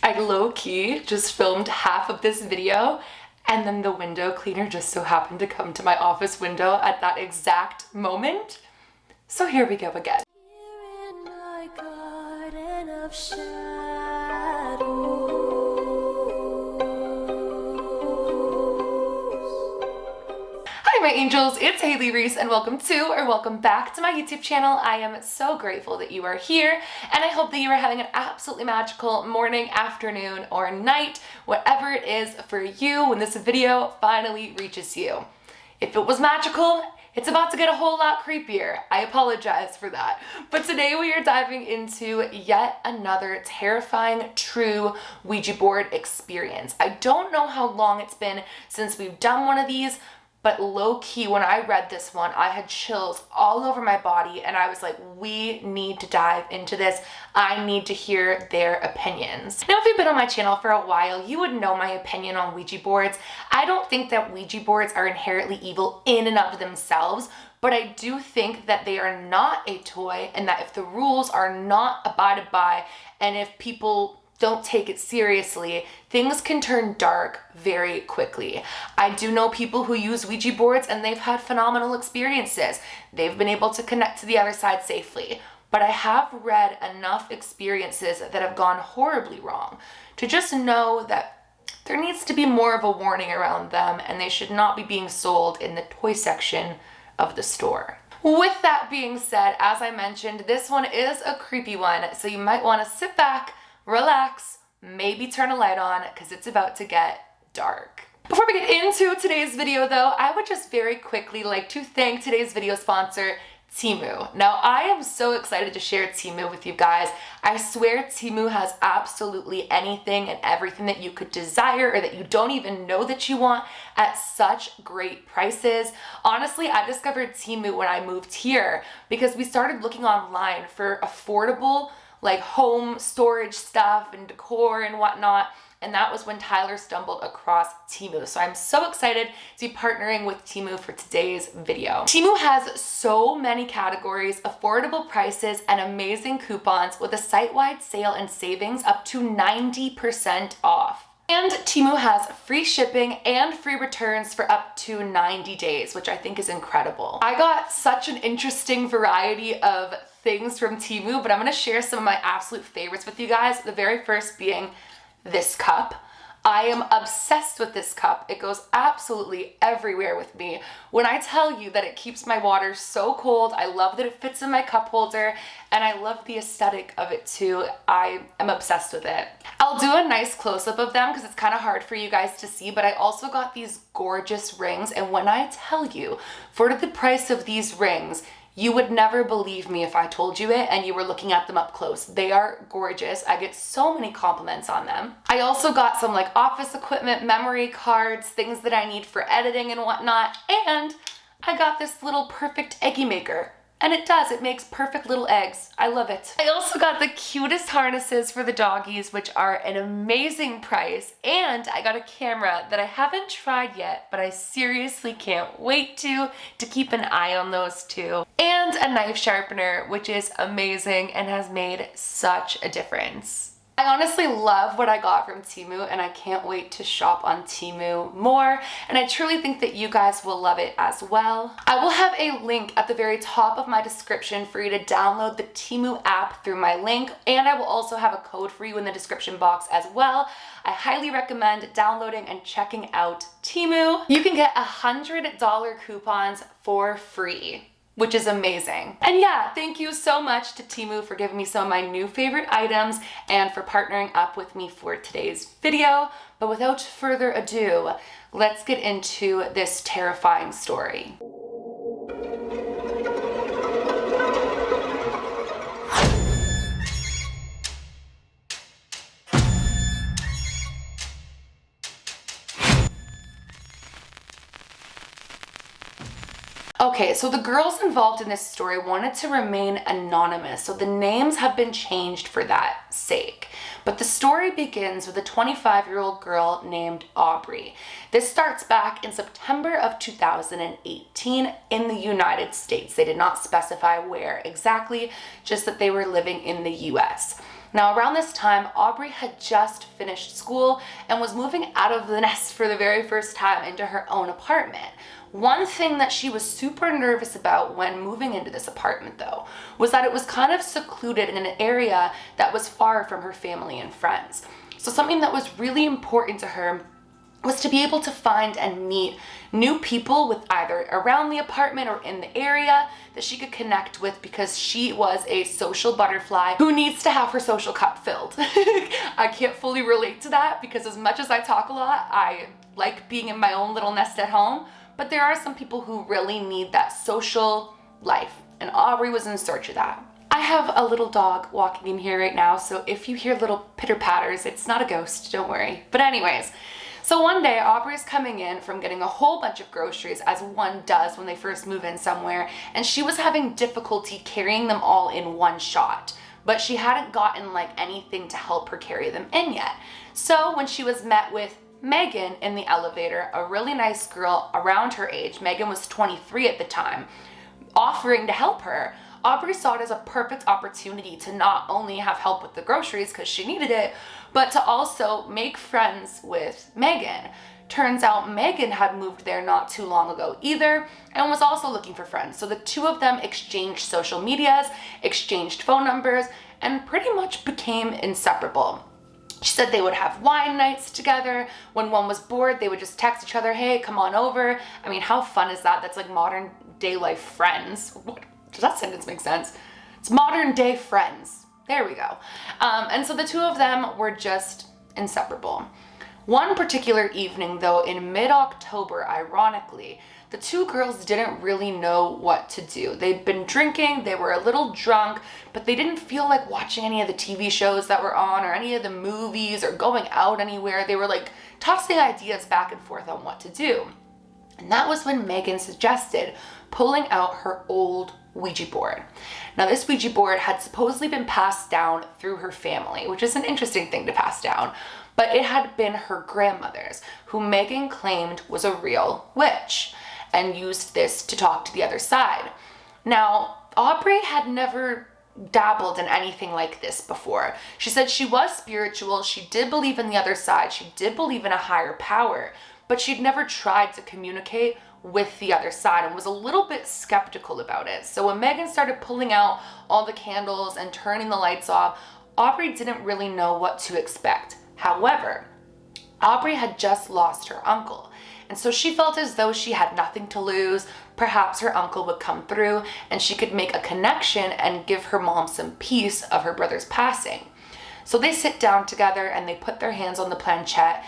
I low-key just filmed half of this video and then the window cleaner just so happened to come to my office window at that exact moment. So here we go again. Here in my garden of shadows. Hi my angels, it's Hailey Reese and welcome back to my YouTube channel. I am so grateful that you are here and I hope that you are having an absolutely magical morning, afternoon, or night, whatever it is for you when this video finally reaches you. If it was magical, it's about to get a whole lot creepier. I apologize for that. But today we are diving into yet another terrifying true Ouija board experience. I don't know how long it's been since we've done one of these, but low-key, when I read this one, I had chills all over my body and I was like, we need to dive into this. I need to hear their opinions. Now, if you've been on my channel for a while, you would know my opinion on Ouija boards. I don't think that Ouija boards are inherently evil in and of themselves, but I do think that they are not a toy and that if the rules are not abided by and if people don't take it seriously, things can turn dark very quickly. I do know people who use Ouija boards and they've had phenomenal experiences. They've been able to connect to the other side safely. But I have read enough experiences that have gone horribly wrong to just know that there needs to be more of a warning around them and they should not be being sold in the toy section of the store. With that being said, as I mentioned, this one is a creepy one, so you might want to sit back, relax, maybe turn a light on because it's about to get dark. Before we get into today's video though, I would just very quickly like to thank today's video sponsor, Temu. Now, I am so excited to share Temu with you guys. I swear Temu has absolutely anything and everything that you could desire or that you don't even know that you want at such great prices. Honestly, I discovered Temu when I moved here because we started looking online for affordable like home storage stuff and decor and whatnot. And that was when Tyler stumbled across Temu. So I'm so excited to be partnering with Temu for today's video. Temu has so many categories, affordable prices, and amazing coupons with a site-wide sale and savings up to 90% off. And Temu has free shipping and free returns for up to 90 days, which I think is incredible. I got such an interesting variety of things from Temu, but I'm gonna share some of my absolute favorites with you guys. The very first being this cup. I am obsessed with this cup. It goes absolutely everywhere with me. When I tell you that it keeps my water so cold, I love that it fits in my cup holder, and I love the aesthetic of it too. I am obsessed with it. I'll do a nice close-up of them because it's kind of hard for you guys to see, but I also got these gorgeous rings, and when I tell you, for the price of these rings, you would never believe me if I told you it and you were looking at them up close. They are gorgeous. I get so many compliments on them. I also got some like office equipment, memory cards, things that I need for editing and whatnot. And I got this little perfect eggie maker. And it does, it makes perfect little eggs. I love it. I also got the cutest harnesses for the doggies, which are an amazing price. And I got a camera that I haven't tried yet, but I seriously can't wait to keep an eye on those too. And a knife sharpener, which is amazing and has made such a difference. I honestly love what I got from Temu and I can't wait to shop on Temu more, and I truly think that you guys will love it as well. I will have a link at the very top of my description for you to download the Temu app through my link, and I will also have a code for you in the description box as well. I highly recommend downloading and checking out Temu. You can get $100 coupons for free, which is amazing. And yeah, thank you so much to Temu for giving me some of my new favorite items and for partnering up with me for today's video. But without further ado, let's get into this terrifying story. Okay, so the girls involved in this story wanted to remain anonymous, so the names have been changed for that sake. But the story begins with a 25-year-old girl named Aubrey. This starts back in September of 2018 in the United States. They did not specify where exactly, just that they were living in the US. Now, around this time, Aubrey had just finished school and was moving out of the nest for the very first time into her own apartment. One thing that she was super nervous about when moving into this apartment, though, was that it was kind of secluded in an area that was far from her family and friends. So something that was really important to her was to be able to find and meet new people with either around the apartment or in the area that she could connect with, because she was a social butterfly who needs to have her social cup filled. I can't fully relate to that, because as much as I talk a lot, I like being in my own little nest at home, but there are some people who really need that social life, and Aubrey was in search of that. I have a little dog walking in here right now, so if you hear little pitter patters, it's not a ghost, don't worry. But anyways, so one day, Aubrey's coming in from getting a whole bunch of groceries, as one does when they first move in somewhere, and she was having difficulty carrying them all in one shot, but she hadn't gotten like anything to help her carry them in yet. So when she was met with Megan in the elevator, a really nice girl around her age, Megan was 23 at the time, offering to help her, Aubrey saw it as a perfect opportunity to not only have help with the groceries because she needed it, but to also make friends with Megan. Turns out Megan had moved there not too long ago either and was also looking for friends. So the two of them exchanged social medias, exchanged phone numbers, and pretty much became inseparable. She said they would have wine nights together. When one was bored, they would just text each other, hey, come on over. I mean, how fun is that? That's like modern day life friends. What? Does that sentence make sense? It's modern day friends. There we go. And so the two of them were just inseparable. One particular evening, though, in mid-October, ironically, the two girls didn't really know what to do. They'd been drinking, they were a little drunk, but they didn't feel like watching any of the TV shows that were on or any of the movies or going out anywhere. They were like tossing ideas back and forth on what to do. And that was when Megan suggested pulling out her old Ouija board. Now, this Ouija board had supposedly been passed down through her family, which is an interesting thing to pass down, but it had been her grandmother's, who Megan claimed was a real witch, and used this to talk to the other side. Now, Aubrey had never dabbled in anything like this before. She said she was spiritual, she did believe in the other side, she did believe in a higher power, but she'd never tried to communicate with the other side and was a little bit skeptical about it. So when Megan started pulling out all the candles and turning the lights off, Aubrey didn't really know what to expect. However, Aubrey had just lost her uncle, and so she felt as though she had nothing to lose. Perhaps her uncle would come through and she could make a connection and give her mom some peace of her brother's passing. So they sit down together and they put their hands on the planchette,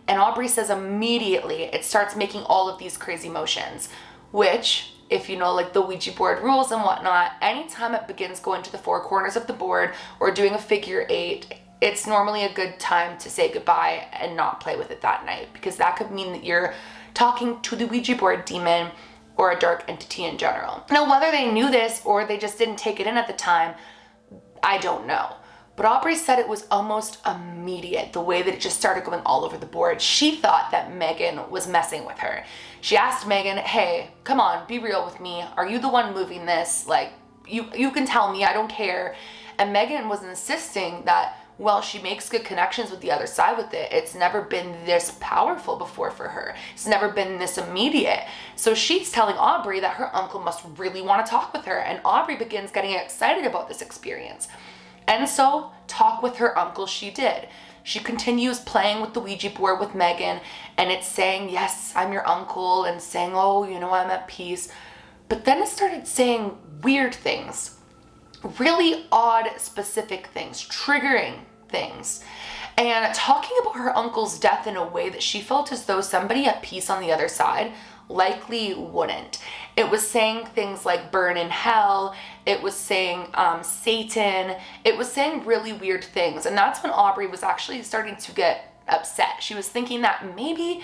and Aubrey says immediately it starts making all of these crazy motions, which, if you know like the Ouija board rules and whatnot, anytime it begins going to the four corners of the board or doing a figure eight, it's normally a good time to say goodbye and not play with it that night, because that could mean that you're talking to the Ouija board demon or a dark entity in general. Now, whether they knew this or they just didn't take it in at the time, I don't know. But Aubrey said it was almost immediate, the way that it just started going all over the board. She thought that Megan was messing with her. She asked Megan, hey, come on, be real with me. Are you the one moving this? Like, you can tell me, I don't care. And Megan was insisting that, well, she makes good connections with the other side with it. It's never been this powerful before for her. It's never been this immediate. So she's telling Aubrey that her uncle must really want to talk with her, and Aubrey begins getting excited about this experience. And so, talk with her uncle she did. She continues playing with the Ouija board with Megan, and it's saying, yes, I'm your uncle, and saying, oh, you know, I'm at peace. But then it started saying weird things, really odd, specific things, triggering things, and talking about her uncle's death in a way that she felt as though somebody at peace on the other side likely wouldn't. It was saying things like burn in hell. It was saying Satan. It was saying really weird things. And that's when Aubrey was actually starting to get upset. She was thinking that maybe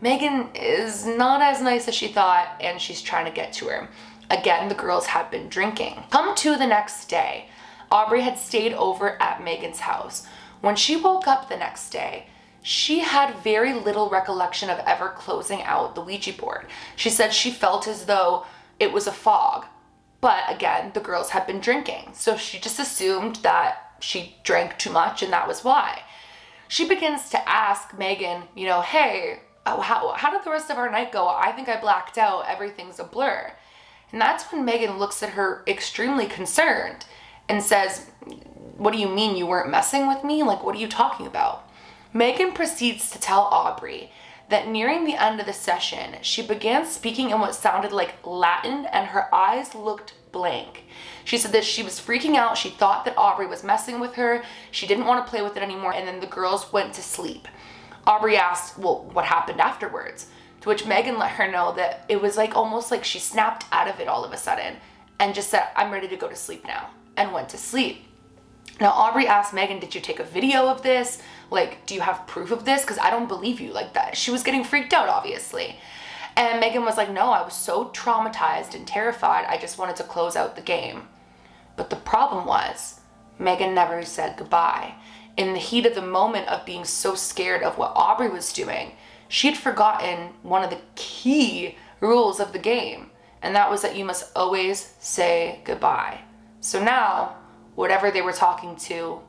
Megan is not as nice as she thought, and she's trying to get to her. Again, the girls had been drinking. Come to the next day, Aubrey had stayed over at Megan's house. When she woke up the next day, she had very little recollection of ever closing out the Ouija board. She said she felt as though it was a fog. But again, the girls had been drinking, so she just assumed that she drank too much and that was why. She begins to ask Megan, you know, hey, how did the rest of our night go? I think I blacked out. Everything's a blur. And that's when Megan looks at her extremely concerned and says, what do you mean you weren't messing with me? Like, what are you talking about? Megan proceeds to tell Aubrey that nearing the end of the session, she began speaking in what sounded like Latin and her eyes looked blank. She said that she was freaking out. She thought that Aubrey was messing with her. She didn't want to play with it anymore. And then the girls went to sleep. Aubrey asked, well, what happened afterwards? To which Megan let her know that it was like almost like she snapped out of it all of a sudden and just said, I'm ready to go to sleep now, and went to sleep. Now, Aubrey asked Megan, did you take a video of this? Like, do you have proof of this? Because I don't believe you like that. She was getting freaked out, obviously. And Megan was like, no, I was so traumatized and terrified. I just wanted to close out the game. But the problem was, Megan never said goodbye. In the heat of the moment of being so scared of what Aubrey was doing, she had forgotten one of the key rules of the game. And that was that you must always say goodbye. So now, whatever they were talking to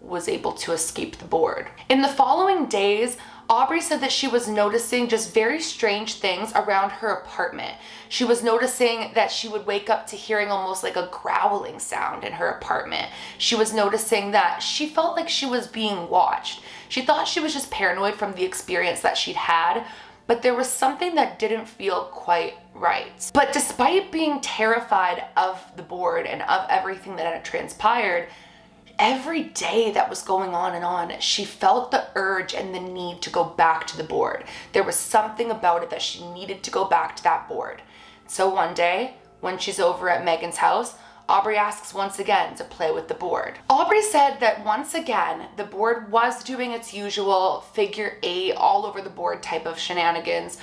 was able to escape the board. In the following days, Aubrey said that she was noticing just very strange things around her apartment. She was noticing that she would wake up to hearing almost like a growling sound in her apartment. She was noticing that she felt like she was being watched. She thought she was just paranoid from the experience that she'd had, but there was something that didn't feel quite right. But despite being terrified of the board and of everything that had transpired, every day that was going on, she felt the urge and the need to go back to the board. There was something about it that she needed to go back to that board. So one day, when she's over at Megan's house, Aubrey asks once again to play with the board. Aubrey said that once again, the board was doing its usual figure 8 all over the board type of shenanigans.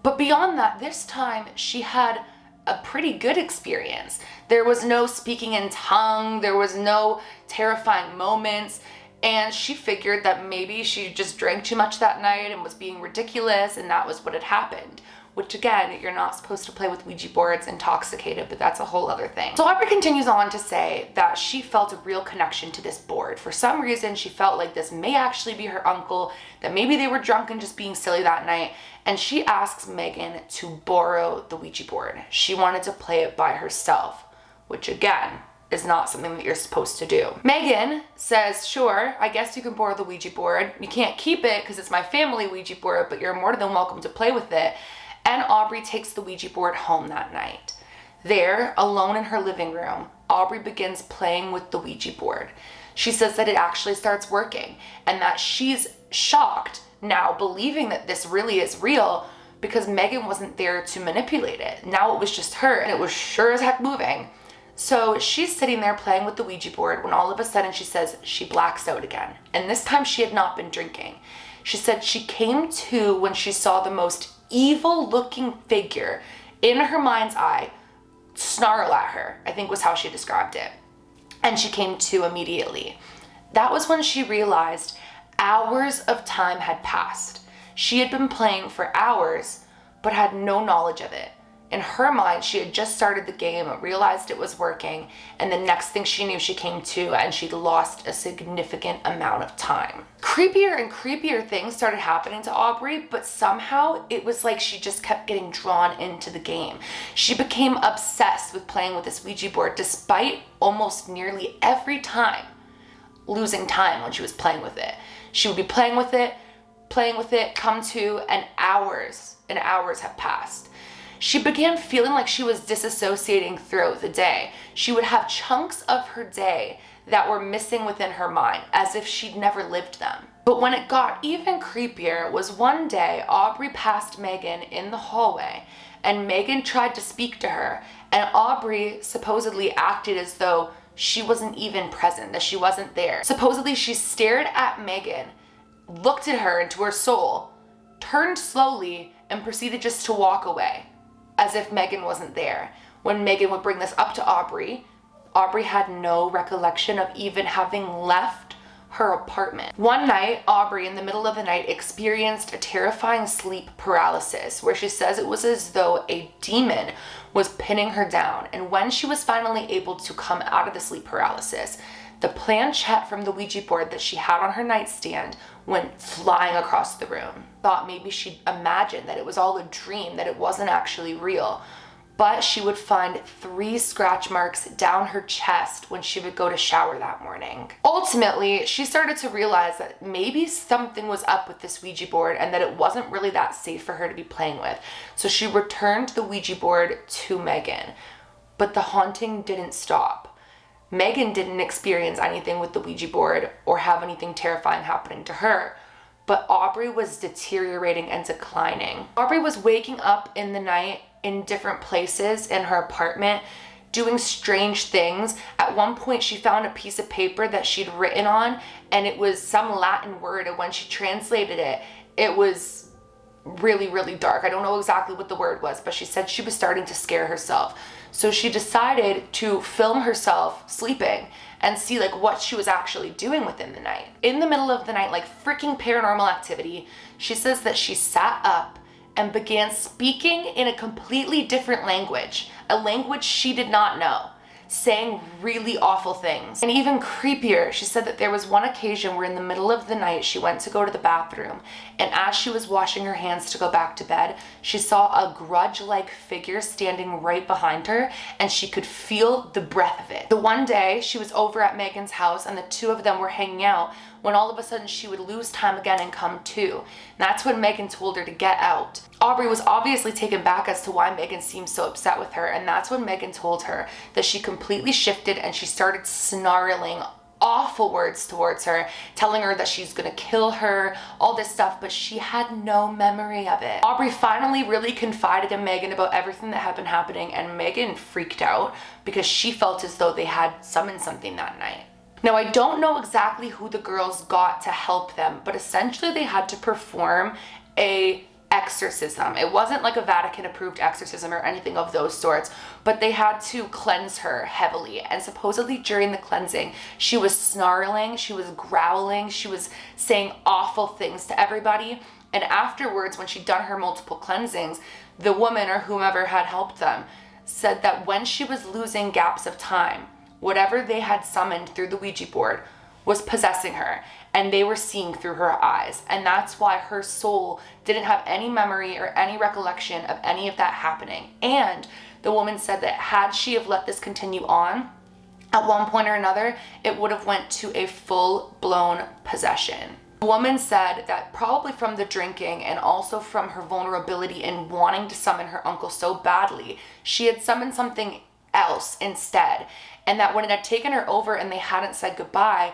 But beyond that, this time she had a pretty good experience. There was no speaking in tongue, there was no terrifying moments, and she figured that maybe she just drank too much that night and was being ridiculous, and that was what had happened. Which again, you're not supposed to play with Ouija boards intoxicated, but that's a whole other thing. So Aubrey continues on to say that she felt a real connection to this board. For some reason, she felt like this may actually be her uncle, that maybe they were drunk and just being silly that night. And she asks Megan to borrow the Ouija board. She wanted to play it by herself, which again, is not something that you're supposed to do. Megan says, sure, I guess you can borrow the Ouija board. You can't keep it because it's my family Ouija board, but you're more than welcome to play with it. And Aubrey takes the Ouija board home that night. There, alone in her living room, Aubrey begins playing with the Ouija board. She says that it actually starts working and that she's shocked now, believing that this really is real because Megan wasn't there to manipulate it. Now it was just her and it was sure as heck moving. So she's sitting there playing with the Ouija board when all of a sudden she says she blacks out again. And this time she had not been drinking. She said she came to when she saw the most evil looking figure in her mind's eye snarl at her, I think was how she described it. And she came to immediately. That was when she realized hours of time had passed. She had been playing for hours, but had no knowledge of it. In her mind, she had just started the game, realized it was working, and the next thing she knew, she came to and she'd lost a significant amount of time. Creepier and creepier things started happening to Aubrey, but somehow it was like she just kept getting drawn into the game. She became obsessed with playing with this Ouija board, despite almost nearly every time losing time when she was playing with it. She would be playing with it, come to, and hours have passed. She began feeling like she was disassociating throughout the day. She would have chunks of her day that were missing within her mind, as if she'd never lived them. But when it got even creepier was one day Aubrey passed Megan in the hallway, and Megan tried to speak to her, and Aubrey supposedly acted as though she wasn't even present, that she wasn't there. Supposedly she stared at Megan, looked at her into her soul, turned slowly, and proceeded just to walk away, as if Megan wasn't there. When Megan would bring this up to Aubrey, Aubrey had no recollection of even having left her apartment. One night, Aubrey, in the middle of the night, experienced a terrifying sleep paralysis, where she says it was as though a demon was pinning her down. And when she was finally able to come out of the sleep paralysis, the planchette from the Ouija board that she had on her nightstand went flying across the room. Thought maybe she'd imagined that it was all a dream, that it wasn't actually real. But she would find 3 scratch marks down her chest when she would go to shower that morning. Ultimately, she started to realize that maybe something was up with this Ouija board and that it wasn't really that safe for her to be playing with. So she returned the Ouija board to Megan. But the haunting didn't stop. Megan didn't experience anything with the Ouija board or have anything terrifying happening to her. But Aubrey was deteriorating and declining. Aubrey was waking up in the night in different places in her apartment, doing strange things. At one point, she found a piece of paper that she'd written on, and it was some Latin word, and when she translated it, it was really, really dark. I don't know exactly what the word was, but she said she was starting to scare herself. So she decided to film herself sleeping and see like what she was actually doing within the night. In the middle of the night, like freaking Paranormal Activity, she says that she sat up and began speaking in a completely different language, a language she did not know, saying really awful things. And even creepier, she said that there was one occasion where in the middle of the night she went to go to the bathroom, and as she was washing her hands to go back to bed, she saw a grudge-like figure standing right behind her, and she could feel the breath of it. The one day she was over at Megan's house and the two of them were hanging out when all of a sudden she would lose time again and come to. And that's when Megan told her to get out. Aubrey was obviously taken back as to why Megan seemed so upset with her, and that's when Megan told her that she completely shifted and she started snarling awful words towards her, telling her that she's gonna kill her, all this stuff, but she had no memory of it. Aubrey finally really confided in Megan about everything that had been happening, and Megan freaked out because she felt as though they had summoned something that night. Now, I don't know exactly who the girls got to help them, but essentially they had to perform a exorcism. It wasn't like a Vatican approved exorcism or anything of those sorts, but they had to cleanse her heavily. And supposedly during the cleansing, she was snarling, she was growling, she was saying awful things to everybody. And afterwards, when she'd done her multiple cleansings, the woman or whomever had helped them said that when she was losing gaps of time, whatever they had summoned through the Ouija board was possessing her, and they were seeing through her eyes. And that's why her soul didn't have any memory or any recollection of any of that happening. And the woman said that had she have let this continue on, at one point or another, it would have went to a full-blown possession. The woman said that probably from the drinking and also from her vulnerability in wanting to summon her uncle so badly, she had summoned something else instead. And that when it had taken her over and they hadn't said goodbye,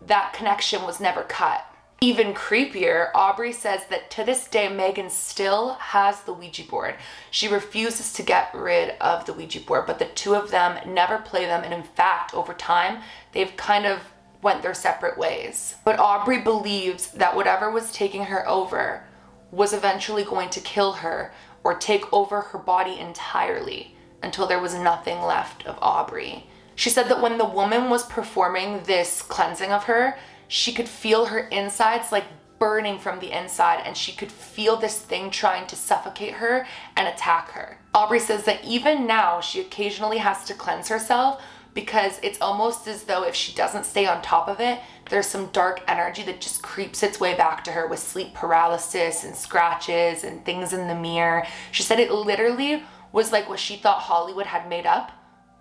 that connection was never cut. Even creepier, Aubrey says that to this day, Megan still has the Ouija board. She refuses to get rid of the Ouija board, but the two of them never play them. And in fact, over time, they've kind of went their separate ways. But Aubrey believes that whatever was taking her over was eventually going to kill her or take over her body entirely until there was nothing left of Aubrey. She said that when the woman was performing this cleansing of her, she could feel her insides like burning from the inside, and she could feel this thing trying to suffocate her and attack her. Aubrey says that even now she occasionally has to cleanse herself because it's almost as though if she doesn't stay on top of it, there's some dark energy that just creeps its way back to her with sleep paralysis and scratches and things in the mirror. She said it literally was like what she thought Hollywood had made up,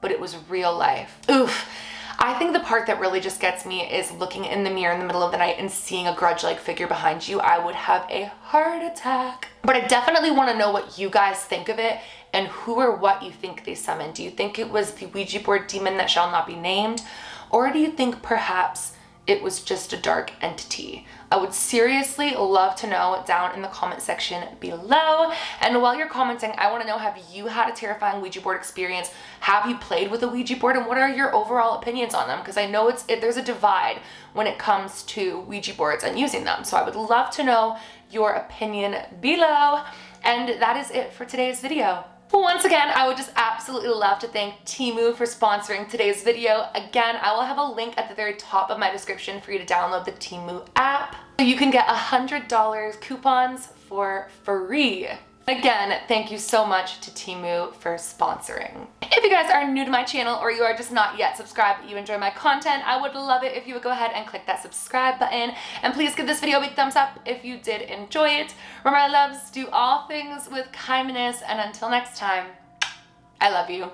but it was real life. Oof. I think the part that really just gets me is looking in the mirror in the middle of the night and seeing a grudge-like figure behind you. I would have a heart attack. But I definitely want to know what you guys think of it and who or what you think they summoned. Do you think it was the Ouija board demon that shall not be named? Or do you think perhaps it was just a dark entity? I would seriously love to know down in the comment section below. And while you're commenting, I want to know, have you had a terrifying Ouija board experience? Have you played with a Ouija board, and what are your overall opinions on them? Because I know there's a divide when it comes to Ouija boards and using them. So I would love to know your opinion below. And that is it for today's video. Once again, I would just absolutely love to thank Temu for sponsoring today's video. Again, I will have a link at the very top of my description for you to download the Temu app, so you can get $100 coupons for free. Again, thank you so much to Temu for sponsoring. If If you guys are new to my channel or you are just not yet subscribed but you enjoy my content, I would love it if you would go ahead and click that subscribe button, and please give this video a big thumbs up if you did enjoy it. Remember, my loves, do all things with kindness, and until next time, I love you.